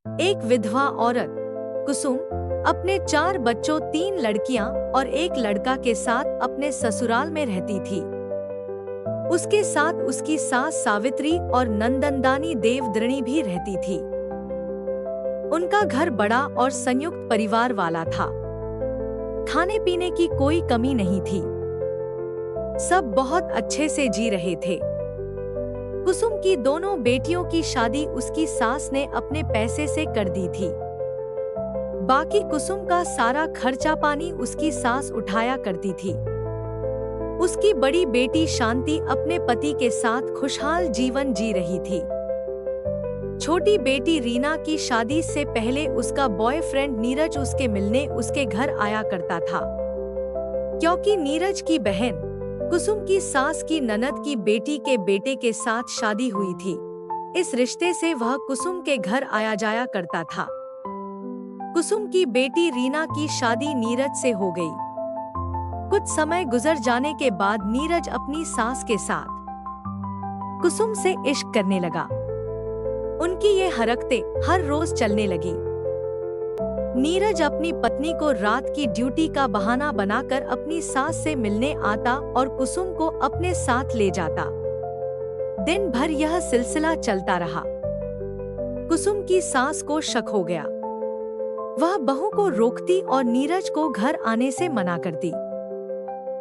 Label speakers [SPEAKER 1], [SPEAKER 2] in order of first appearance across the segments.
[SPEAKER 1] एक विधवा औरत कुसुम अपने 4 बच्चों, 3 लड़कियां और एक लड़का के साथ अपने ससुराल में रहती थी। उसके साथ उसकी सास सावित्री और नंदनदानी देवदृणी भी रहती थी। उनका घर बड़ा और संयुक्त परिवार वाला था। खाने पीने की कोई कमी नहीं थी। सब बहुत अच्छे से जी रहे थे। कुसुम की दोनों बेटियों की शादी उसकी सास ने अपने पैसे से कर दी थी। बाकी कुसुम का सारा खर्चा पानी उसकी सास उठाया करती थी। उसकी बड़ी बेटी शांति अपने पति के साथ खुशहाल जीवन जी रही थी। छोटी बेटी रीना की शादी से पहले उसका बॉयफ्रेंड नीरज उसके मिलने उसके घर आया करता था। क्योंकि नीरज की बहन कुसुम की सास की ननद की बेटी के बेटे के साथ शादी हुई थी, इस रिश्ते से वह कुसुम के घर आया जाया करता था। कुसुम की बेटी रीना की शादी नीरज से हो गई। कुछ समय गुजर जाने के बाद नीरज अपनी सास के साथ कुसुम से इश्क करने लगा। उनकी ये हरकतें हर रोज चलने लगी। नीरज अपनी पत्नी को रात की ड्यूटी का बहाना बनाकर अपनी सास से मिलने आता और कुसुम को अपने साथ ले जाता। दिन भर यह सिलसिला चलता रहा। कुसुम की सास को शक हो गया। वह बहू को रोकती और नीरज को घर आने से मना करती।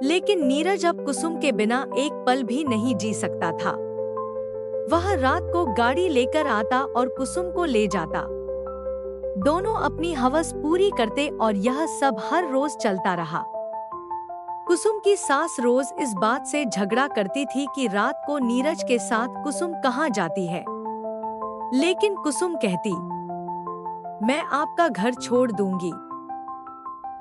[SPEAKER 1] लेकिन नीरज अब कुसुम के बिना एक पल भी नहीं जी सकता था। वह रात को गाड़ी लेकर आता और कुसुम को ले जाता। दोनों अपनी हवस पूरी करते और यह सब हर रोज चलता रहा। कुसुम की सास रोज इस बात से झगड़ा करती थी कि रात को नीरज के साथ कुसुम कहाँ जाती है। लेकिन कुसुम कहती, मैं आपका घर छोड़ दूंगी।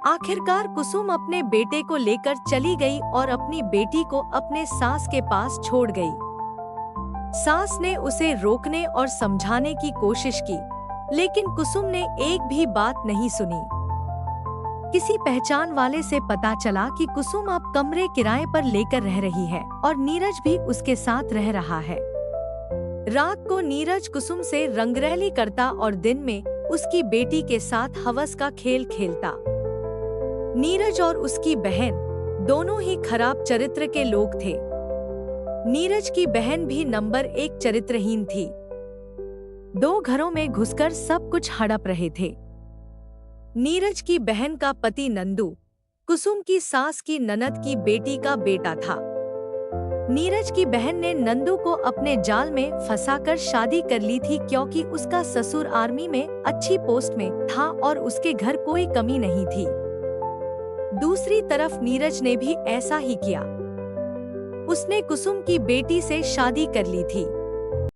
[SPEAKER 1] आखिरकार कुसुम अपने बेटे को लेकर चली गई और अपनी बेटी को अपने सास के पास छोड़ गई। सास ने उसे रोकने और समझाने की कोशिश की, लेकिन कुसुम ने एक भी बात नहीं सुनी। किसी पहचान वाले से पता चला कि कुसुम अब कमरे किराए पर लेकर रह रही है और नीरज भी उसके साथ रह रहा है। रात को नीरज कुसुम से रंगरहली करता और दिन में उसकी बेटी के साथ हवस का खेल खेलता। नीरज और उसकी बहन दोनों ही खराब चरित्र के लोग थे। नीरज की बहन भी नंबर 1 चरित्रहीन थी। 2 घरों में घुसकर सब कुछ हड़प रहे थे। नीरज की बहन का पति नंदू कुसुम की सास की ननद की बेटी का बेटा था। नीरज की बहन ने नंदू को अपने जाल में फंसाकर शादी कर ली थी, क्योंकि उसका ससुर आर्मी में अच्छी पोस्ट में था और उसके घर कोई कमी नहीं थी। दूसरी तरफ नीरज ने भी ऐसा ही किया। उसने कुसुम की बेटी से शादी कर ली थी।